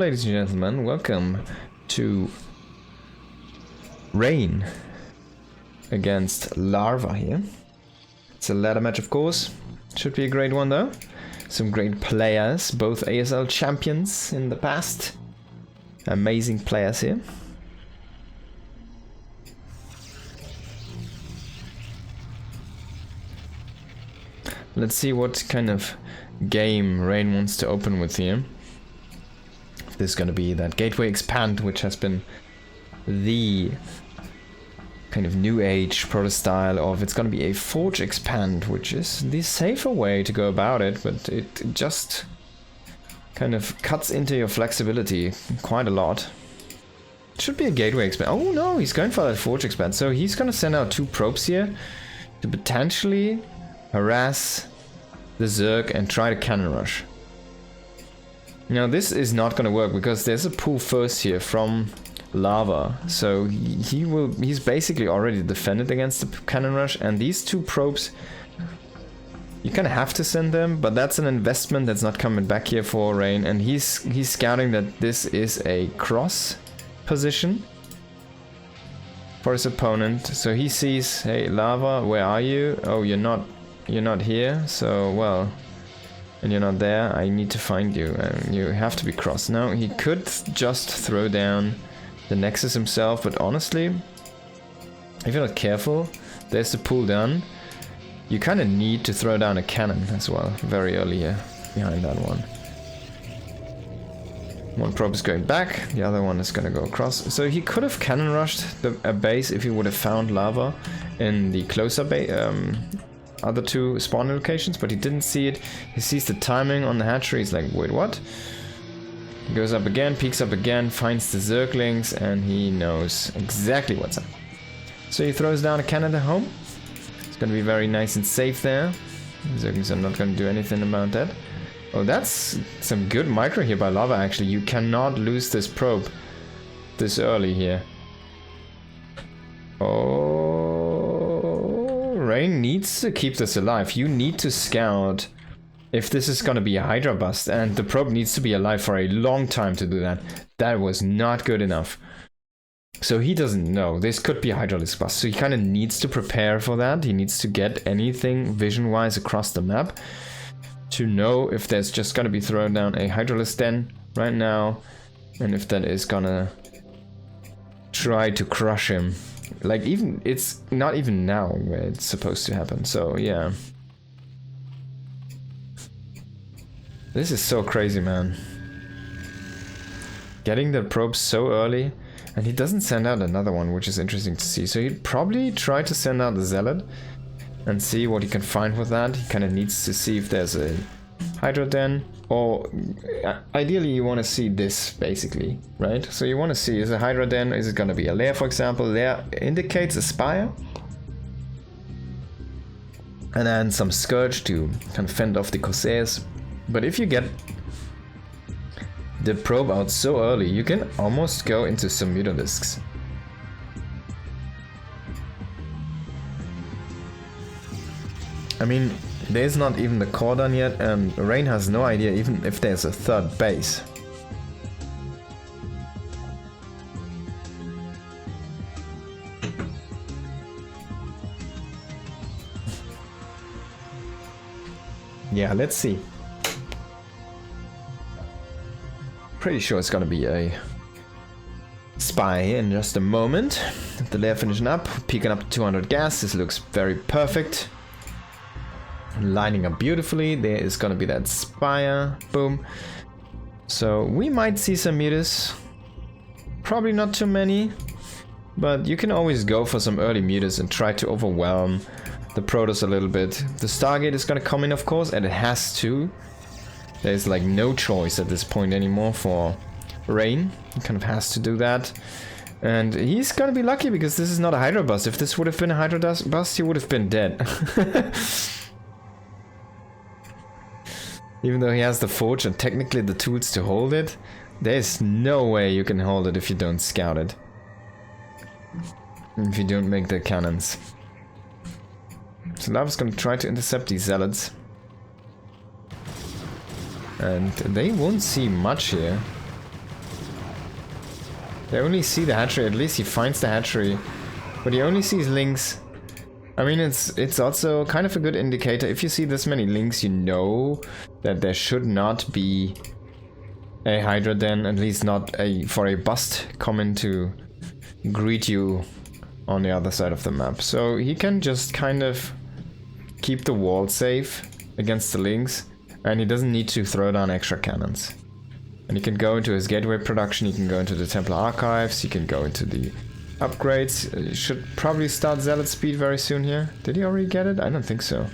Ladies and gentlemen, welcome to Rain against Larva here. It's a ladder match, of course. Should be a great one though. Some great players, both ASL champions in the past. Amazing players here. Let's see what kind of game Rain wants to open with here. This is going to be that Gateway Expand, which has been the kind of new age proto style of it's going to be a Forge Expand, which is the safer way to go about it, but it just kind of cuts into your flexibility quite a lot. It should be a Gateway Expand. Oh no, he's going for that Forge Expand, so he's going to send out 2 probes here to potentially harass the Zerg and try to cannon rush. Now this is not going to work because there's a pull first here from Larva, so he's basically already defended against the cannon rush, and these 2 probes you kind of have to send them, but that's an investment that's not coming back here for Rain, and he's scouting that this is a cross position for his opponent, so he sees, hey Larva, where are you? Oh, you're not here, so well, and you're not there, I need to find you, and you have to be cross. Now, he could just throw down the Nexus himself, but honestly, if you're not careful, there's the pull down. You kind of need to throw down a cannon as well, very early here, behind that one. One probe is going back, the other one is going to go across. So he could have cannon rushed a base if he would have found Larva in the closer other 2 spawn locations, but he didn't see it. He sees the timing on the hatchery, he's like, wait, what? He goes up again, peeks up again, finds the Zerglings, and he knows exactly what's up. So he throws down a cannon at home. It's gonna be very nice and safe there. The Zerglings are not gonna do anything about that. Oh, that's some good micro here by Larva, actually. You cannot lose this probe this early here. Oh, Rain needs to keep this alive. You need to scout if this is going to be a Hydra bust, and the probe needs to be alive for a long time to do that. That was not good enough. So he doesn't know. This could be a Hydralisk bust, so he kind of needs to prepare for that. He needs to get anything vision-wise across the map to know if there's just going to be thrown down a Hydralisk den right now, and if that is going to try to crush him. Like, even, it's not even now where it's supposed to happen, so yeah. This is so crazy, man. Getting the probe so early, and he doesn't send out another one, which is interesting to see. So he'd probably try to send out the Zealot and see what he can find with that. He kind of needs to see if there's a Hydra Den, or ideally you want to see this, basically, right? So you want to see, is a Hydra Den, is it going to be a lair, for example? Lair indicates a Spire, and then some Scourge to kind of fend off the Corsairs. But if you get the probe out so early, you can almost go into some Mutalisks. I mean, there's not even the core done yet, and Rain has no idea even if there's a 3rd base. Yeah, let's see. Pretty sure it's gonna be a spy in just a moment. The lair finishing up, peeking up to 200 gas. This looks very perfect. Lining up beautifully. There is gonna be that spire. Boom. So we might see some mutas. Probably not too many, but you can always go for some early mutas and try to overwhelm the Protoss a little bit. The Stargate is gonna come in, of course, and it has to. There's like no choice at this point anymore for Rain. He kind of has to do that. And he's gonna be lucky because this is not a Hydra bust. If this would have been a Hydra bust, he would have been dead. Even though he has the Forge and technically the tools to hold it, there's no way you can hold it if you don't scout it. If you don't make the cannons. So Larva's gonna try to intercept these Zealots. And they won't see much here. They only see the hatchery. At least he finds the hatchery. But he only sees lings. I mean, it's also kind of a good indicator. If you see this many lings, you know that there should not be a Hydra den, at least not for a bust coming to greet you on the other side of the map. So he can just kind of keep the wall safe against the lings, and he doesn't need to throw down extra cannons. And he can go into his gateway production, he can go into the Templar archives, he can go into the upgrades. He should probably start Zealot speed very soon here. Did he already get it? I don't think so.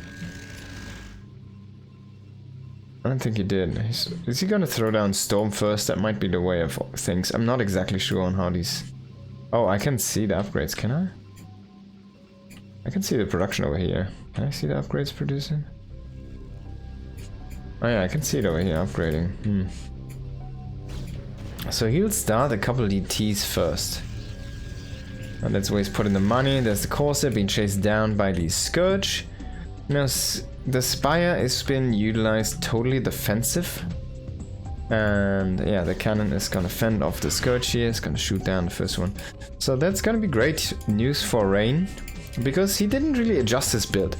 I don't think he did. Is he gonna throw down Storm first? That might be the way of things. I'm not exactly sure on how these... Oh, I can see the upgrades, can I? I can see the production over here. Can I see the upgrades producing? Oh yeah, I can see it over here, upgrading. So he'll start a couple of DTs first. And that's where he's putting the money. There's the Corsair being chased down by the Scourge. Now, the Spire has been utilized totally defensive. And yeah, the cannon is gonna fend off the Scourge here. It's gonna shoot down the first one. So that's gonna be great news for Rain, because he didn't really adjust his build.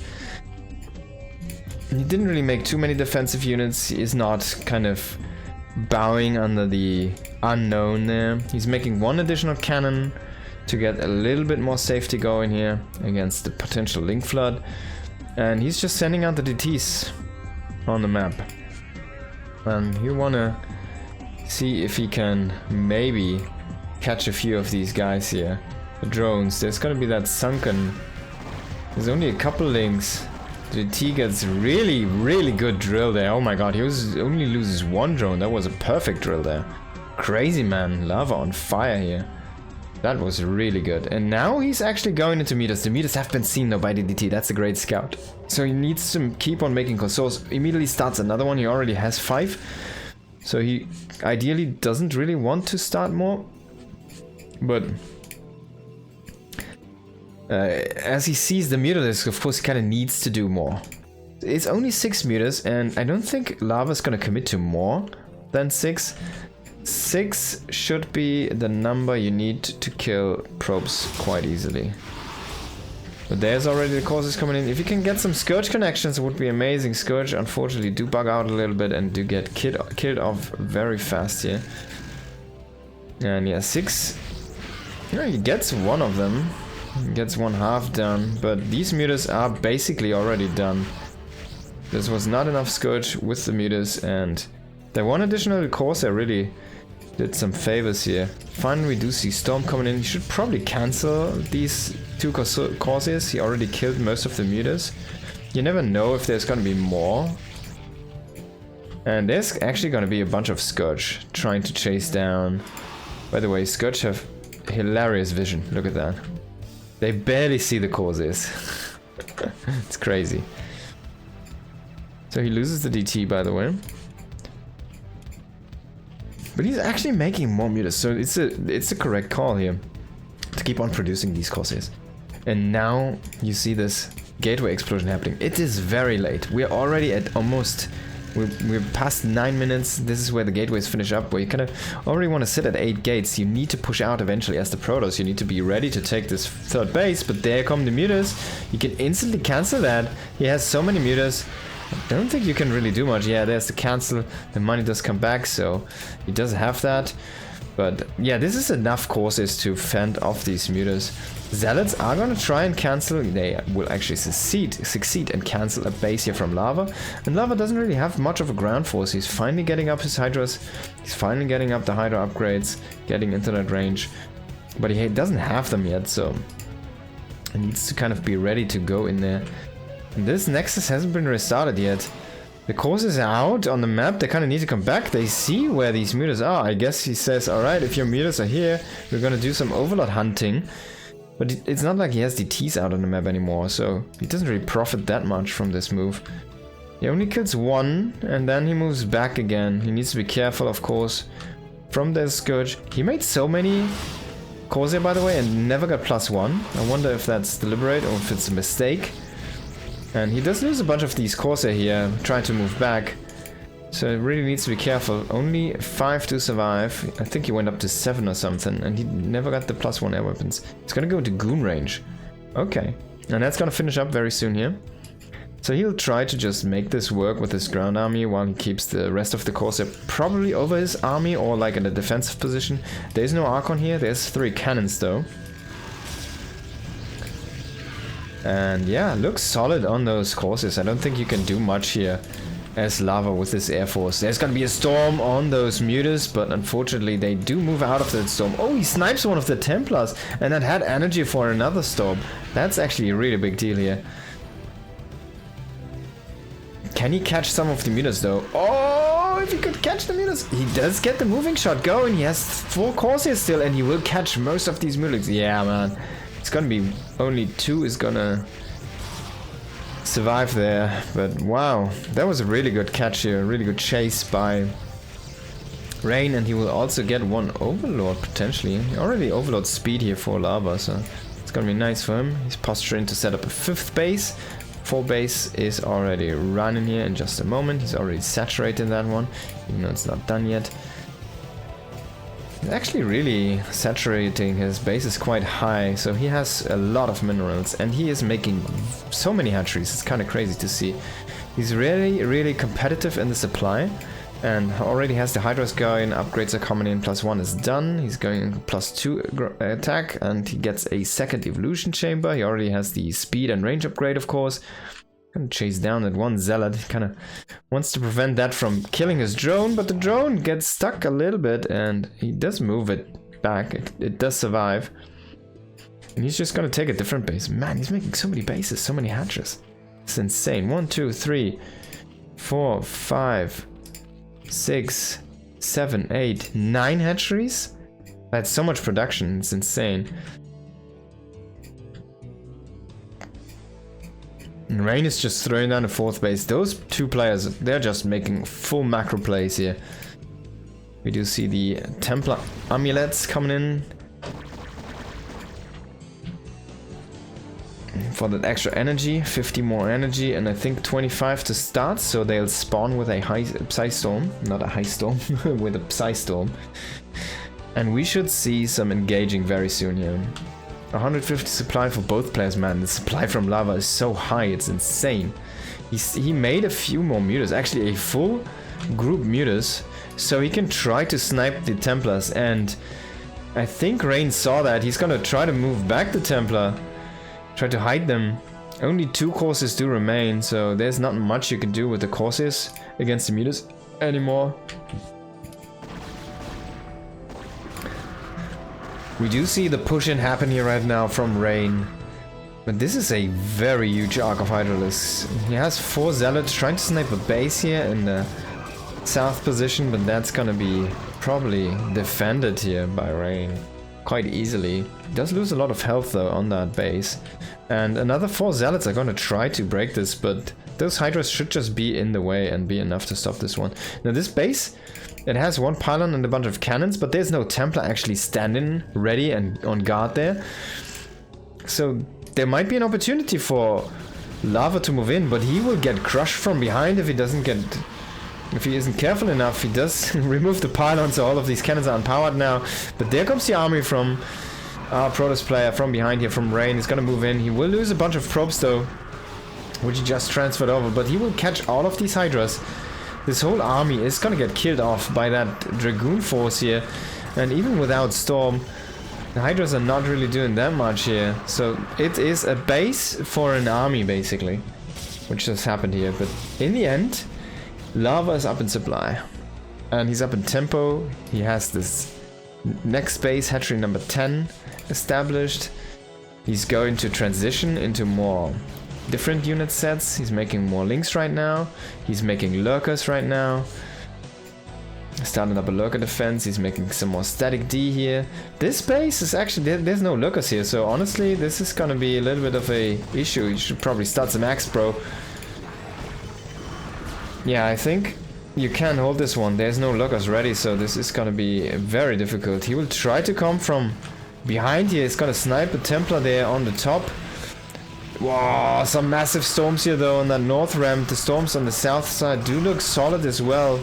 He didn't really make too many defensive units. He is not kind of bowing under the unknown there. He's making one additional cannon to get a little bit more safety going here against the potential Link Flood. And he's just sending out the DTs on the map. And he'll wanna see if he can maybe catch a few of these guys here. The drones. There's gonna be that sunken. There's only a couple links. The DT gets really, really good drill there. Oh my god, he only loses one drone. That was a perfect drill there. Crazy man. Larva on fire here. That was really good. And now he's actually going into meters. The meters have been seen though by the DT. That's a great scout. So he needs to keep on making consoles. Immediately starts another one. He already has 5. So he ideally doesn't really want to start more. But as he sees the meter disc, of course he kind of needs to do more. It's only 6 meters, and I don't think Larva's gonna commit to more than 6. 6 should be the number you need to kill probes quite easily. But there's already the courses coming in. If you can get some Scourge connections, it would be amazing. Scourge unfortunately do bug out a little bit and do get killed off very fast here. And yeah, 6. Yeah, he gets one of them. He gets one half done. But these meters are basically already done. This was not enough Scourge with the meters, and the one additional Corsair really did some favors here. Finally, we do see Storm coming in. He should probably cancel these 2 Corsairs. He already killed most of the meters. You never know if there's gonna be more. And there's actually gonna be a bunch of Scourge trying to chase down. By the way, Scourge have hilarious vision. Look at that. They barely see the Corsairs. It's crazy. So he loses the DT, by the way. But he's actually making more meters, so it's a correct call here to keep on producing these Corsairs. And now you see this gateway explosion happening. It is very late. We're already at almost... We're past 9 minutes. This is where the gateways finish up, where you kind of already want to sit at 8 gates. You need to push out eventually as the Protoss. You need to be ready to take this 3rd base, but there come the meters. You can instantly cancel that. He has so many meters. I don't think you can really do much. Yeah, there's the cancel. The money does come back, so he does have that. But yeah, this is enough courses to fend off these meters. Zealots are gonna try and cancel. They will actually succeed and cancel a base here from Larva. And Larva doesn't really have much of a ground force. He's finally getting up his Hydras. He's finally getting up the Hydra upgrades, getting into that range. But he doesn't have them yet, so he needs to kind of be ready to go in there. This Nexus hasn't been restarted yet. The courses are out on the map. They kind of need to come back. They see where these meters are. I guess he says, alright, if your meters are here, we're gonna do some overlord hunting. But it's not like he has DTs out on the map anymore, so he doesn't really profit that much from this move. He only kills 1, and then he moves back again. He needs to be careful, of course, from the Scourge. He made so many Corsair, by the way, and never got +1. I wonder if that's deliberate or if it's a mistake. And he does lose a bunch of these Corsair here, trying to move back. So it really needs to be careful. Only 5 to survive. I think he went up to 7 or something, and he never got the +1 air weapons. It's gonna go into goon range. Okay. And that's gonna finish up very soon here. So he'll try to just make this work with his ground army while he keeps the rest of the Corsair probably over his army or like in a defensive position. There's no Archon here, there's 3 cannons though. And yeah, looks solid on those Corsairs. I don't think you can do much here as Larva with this Air Force. There's gonna be a storm on those Mutas, but unfortunately they do move out of that storm. Oh, he snipes one of the Templars, and that had energy for another storm. That's actually a really big deal here. Can he catch some of the Mutas though? Oh, if he could catch the Mutas. He does get the moving shot going. He has 4 Corsairs still, and he will catch most of these Mutas. Yeah, man. It's gonna be only 2 is gonna survive there. But wow, that was a really good catch here. A really good chase by Rain, and he will also get 1 Overlord potentially. Already Overlord speed here for Larva, so it's gonna be nice for him. He's posturing to set up a 5th base. 4 base is already running here in just a moment. He's already saturated that one, even though it's not done yet. He's actually really saturating his base is quite high, so he has a lot of minerals, and he is making so many hatcheries. It's kind of crazy to see. He's really competitive in the supply, and already has the Hydras going. Upgrades are coming in. +1 is done. He's going +2 attack, and he gets a 2nd evolution chamber. He already has the speed and range upgrade, of course. Gonna chase down that 1 zealot. He kind of wants to prevent that from killing his drone, but the drone gets stuck a little bit, and he does move it back. It does survive, and he's just gonna take a different base. Man, he's making so many bases, so many hatches. It's insane. 1, 2, 3, 4, 5. 6, 7, 8, 9 hatcheries? That's so much production, it's insane. And Rain is just throwing down a 4th base. Those 2 players, they're just making full macro plays here. We do see the Templar amulets coming in for that extra energy, 50 more energy, and I think 25 to start, so they'll spawn with a Psy Storm, not a high storm, with a Psy Storm. And we should see some engaging very soon here. 150 supply for both players, man. The supply from Larva is so high, it's insane. He made a few more Mutas, actually a full group Mutas, so he can try to snipe the Templars, and I think Rain saw that. He's gonna try to move back the Templar. Try to hide them. Only 2 Corsairs do remain, so there's not much you can do with the Corsairs against the Mutas anymore. We do see the push-in happen here right now from Rain. But this is a very huge arc of Hydralisks. He has 4 Zealots trying to snipe a base here in the south position, but that's gonna be probably defended here by Rain quite easily. He does lose a lot of health though on that base. And another 4 Zealots are gonna try to break this, but those Hydras should just be in the way and be enough to stop this one. Now this base, it has 1 pylon and a bunch of cannons, but there's no Templar actually standing ready and on guard there. So there might be an opportunity for Larva to move in, but he will get crushed from behind if he doesn't get... If he isn't careful enough. He does remove the pylon, so all of these cannons are unpowered now. But there comes the army from our Protoss player from behind here, from Rain. He's gonna move in. He will lose a bunch of probes though, which he just transferred over, but he will catch all of these Hydras. This whole army is gonna get killed off by that Dragoon force here. And even without Storm, the Hydras are not really doing that much here. So it is a base for an army basically, which just happened here. But in the end, Larva is up in supply, and he's up in tempo. He has this next base, hatchery number 10, established. He's going to transition into more different unit sets. He's making more links right now. He's making lurkers right now. Starting up a lurker defense. He's making some more static D here. This base is actually, there's no lurkers here, so honestly this is gonna be a little bit of a issue. You should probably start some Axe Pro. Yeah, I think you can hold this one. There's no lurkers ready, so this is gonna be very difficult. He will try to come from behind here. He's gonna snipe a Templar there on the top. Whoa, some massive storms here though on that north ramp. The storms on the south side do look solid as well.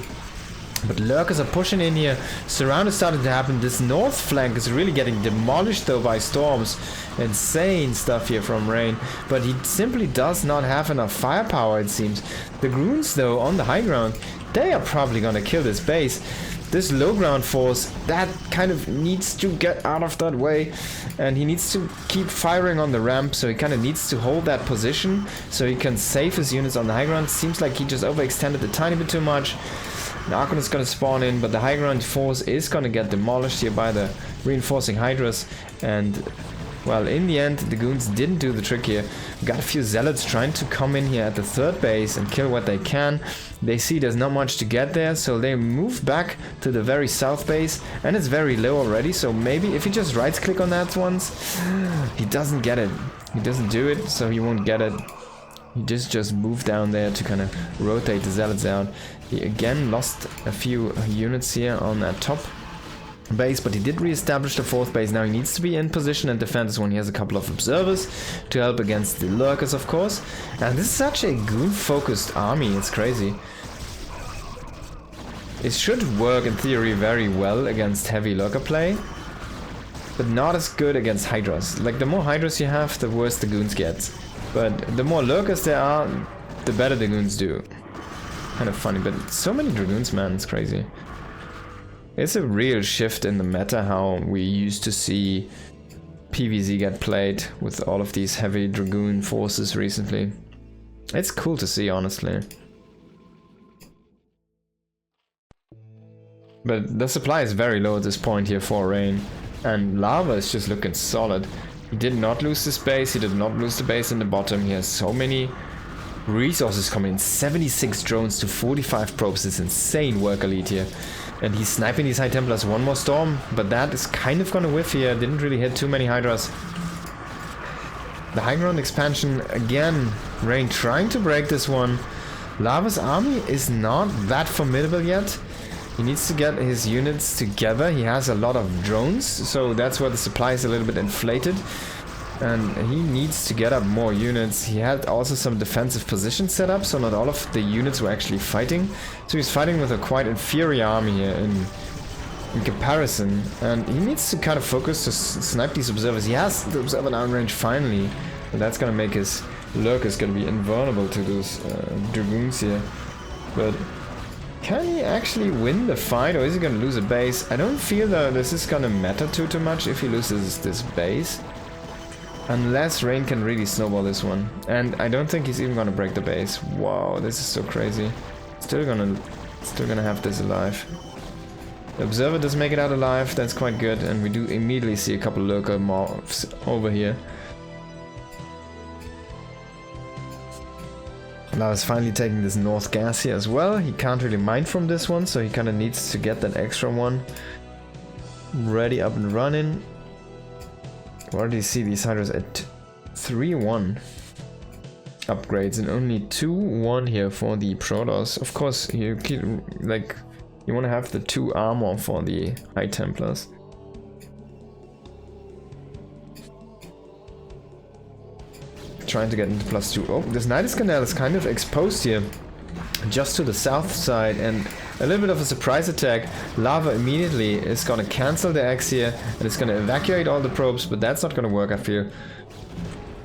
But lurkers are pushing in here. Surround is starting to happen. This north flank is really getting demolished though by storms. Insane stuff here from Rain. But he simply does not have enough firepower, it seems. The Groons though on the high ground, they are probably gonna kill this base. This low ground force, that kind of needs to get out of that way. And he needs to keep firing on the ramp, so he kind of needs to hold that position so he can save his units on the high ground. Seems like he just overextended a tiny bit too much. The Archon is going to spawn in, but the high ground force is going to get demolished here by the reinforcing Hydras. And, well, in the end, the Goons didn't do the trick here. We got a few Zealots trying to come in here at the third base and kill what they can. They see there's not much to get there, so they move back to the very south base. And it's very low already, so maybe if he just right-click on that once, he doesn't get it. He doesn't do it, so he won't get it. He just moved down there to kind of rotate the Zealots out. He again lost a few units here on that top base, but he did re-establish the fourth base. Now he needs to be in position and defend this one. He has a couple of observers to help against the lurkers, of course. And this is such a goon-focused army, it's crazy. It should work in theory very well against heavy lurker play, but not as good against Hydras. Like, the more Hydras you have, the worse the goons get. But the more lurkers there are, the better the goons do. Kind of funny, but so many dragoons, man, it's crazy. It's a real shift in the meta how we used to see PvZ get played with all of these heavy dragoon forces recently. It's cool to see, honestly. But the supply is very low at this point here for Rain. And Larva is just looking solid. He did not lose this base, he did not lose the base in the bottom. He has so many resources coming in. 76 drones to 45 probes. It's insane work elite here. And he's sniping these High Templars. One more storm, but that is kind of gonna whiff here. Didn't really hit too many Hydras. The high ground expansion again. Rain trying to break this one. Larva's army is not that formidable yet. He needs to get his units together. He has a lot of drones, so that's where the supply is a little bit inflated. And he needs to get up more units. He had also some defensive positions set up, so not all of the units were actually fighting. So he's fighting with a quite inferior army here in comparison. And he needs to kind of focus to snipe these observers. He has the observer downrange finally, but that's gonna make his lurkers gonna be invulnerable to those dragoons here. But can he actually win the fight, or is he gonna lose a base? I don't feel that this is gonna matter too much if he loses this base. Unless Rain can really snowball this one. And I don't think he's even gonna break the base. Wow, this is so crazy. Still gonna have this alive. The observer does make it out alive, that's quite good, and we do immediately see a couple lurker mobs over here. Now he's finally taking this north gas here as well. He can't really mine from this one, so he kind of needs to get that extra one ready, up and running. We already see these Hydras at 3-1 upgrades and only 2-1 here for the Protoss. Of course, you want to have the 2 armor for the High Templars. Trying to get into +2. Oh, this Nidus Canal is kind of exposed here, just to the south side, and a little bit of a surprise attack. Larva immediately is gonna cancel the X here, and it's gonna evacuate all the probes, but that's not gonna work, I feel.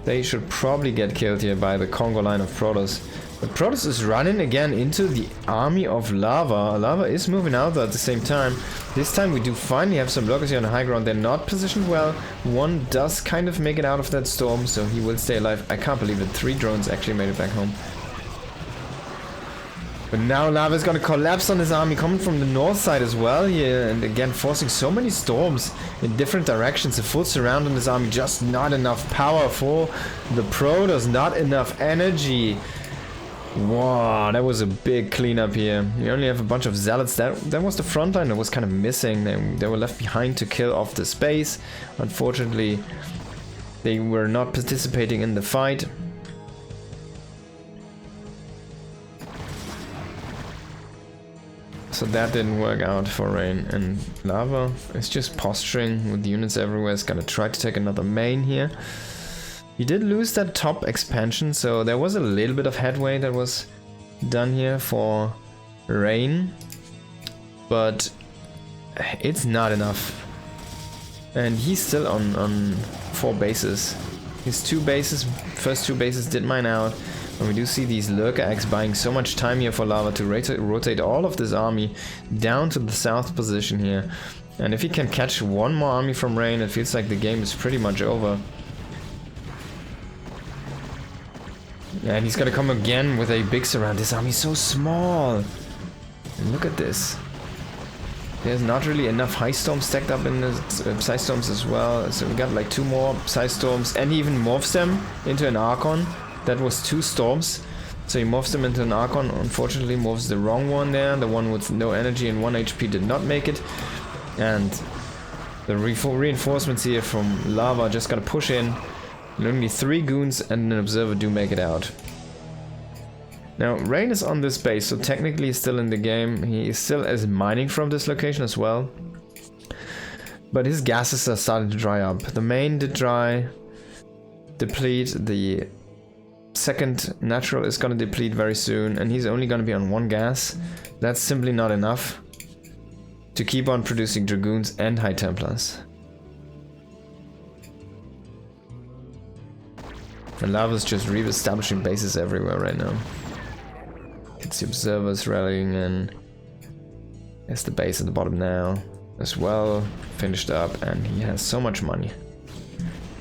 They should probably get killed here by the Congo line of Protoss. But Protoss is running again into the army of Larva. Larva is moving out though at the same time. This time we do finally have some lurkers here on the high ground. They're not positioned well. One does kind of make it out of that storm, so he will stay alive. I can't believe it. 3 drones actually made it back home. But now Larva is gonna collapse on his army, coming from the north side as well here, and again forcing so many storms in different directions. A full surround on his army, just not enough power for the Protoss, not enough energy. Wow, that was a big cleanup here. We only have a bunch of zealots. That was the front line that was kind of missing. They were left behind to kill off the space. Unfortunately, they were not participating in the fight. So that didn't work out for Rain, and Larva is just posturing with units everywhere. It's gonna try to take another main here. He did lose that top expansion, so there was a little bit of headway that was done here for Rain, but it's not enough. And he's still on 4 bases. His 2 bases, first 2 bases did mine out. And we do see these lurker eggs buying so much time here for Larva to rotate all of this army down to the south position here. And if he can catch one more army from Rain, it feels like the game is pretty much over. And he's gonna come again with a big surround. This army is so small. And look at this. There's not really enough high storms stacked up in the psi storms as well. So we got like 2 more psi storms, and he even morphs them into an Archon. That was 2 storms. So he morphs them into an Archon. Unfortunately, morphs the wrong one there. The one with no energy and 1 HP did not make it. And the reinforcements here from Larva are just gonna push in. And only 3 goons and an observer do make it out. Now, Rain is on this base, so technically he's still in the game. He still is mining from this location as well. But his gases are starting to dry up. The main did dry, deplete. The second natural is going to deplete very soon, and he's only going to be on 1 gas. That's simply not enough to keep on producing Dragoons and High Templars. And Larva's just re-establishing bases everywhere right now. It's the observers rallying in. There's the base at the bottom now as well, finished up, and he has so much money.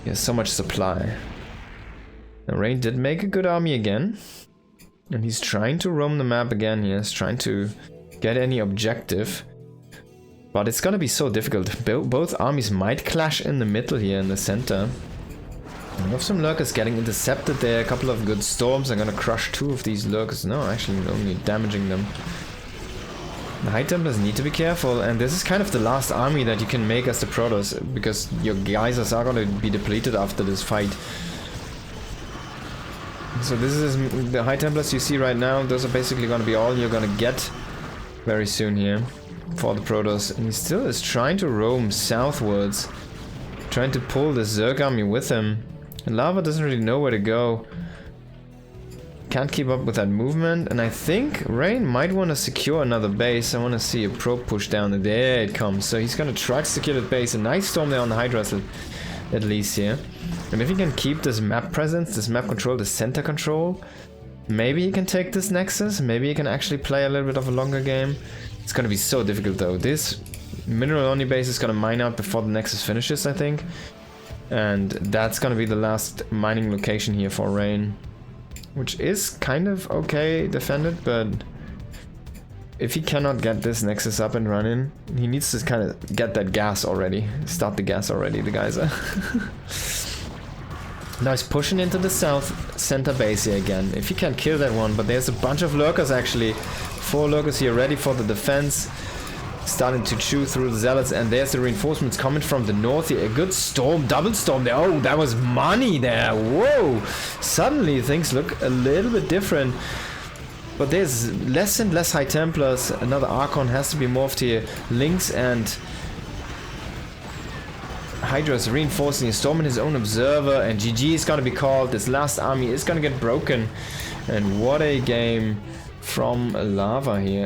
He has so much supply. Now Rain did make a good army again, and he's trying to roam the map again. He's trying to get any objective, but it's gonna be so difficult. Both armies might clash in the middle here in the center. We have some lurkers getting intercepted there. A couple of good storms are gonna crush 2 of these lurkers. No, actually only damaging them. The High Templars need to be careful, and this is kind of the last army that you can make as the Protoss, because your geysers are gonna be depleted after this fight. So this is the High Templars you see right now. Those are basically gonna be all you're gonna get very soon here for the Protoss. And he still is trying to roam southwards, trying to pull the Zerg army with him. And Larva doesn't really know where to go. Can't keep up with that movement, and I think Rain might want to secure another base. I want to see a probe push down, and there it comes. So he's going to try to secure that base. A nice storm there on the Hydras at least here. And if he can keep this map presence, this map control, this center control, maybe he can take this Nexus. Maybe he can actually play a little bit of a longer game. It's going to be so difficult though. This mineral only base is going to mine out before the Nexus finishes, I think. And that's going to be the last mining location here for Rain. Which is kind of okay defended, but if he cannot get this Nexus up and running, he needs to kind of get that gas already. Start the gas already, the geyser. Now he's pushing into the south center base here again. If he can kill that one, but there's a bunch of lurkers actually. 4 lurkers here ready for the defense. Starting to chew through the zealots, and there's the reinforcements coming from the north here. A good storm, double storm there. Oh, that was money there. Whoa! Suddenly things look a little bit different. But there's less and less High Templars. Another Archon has to be morphed here. Lynx and Hydra's reinforcing, storming his own observer, and GG is gonna be called. This last army is gonna get broken. And what a game from Larva here.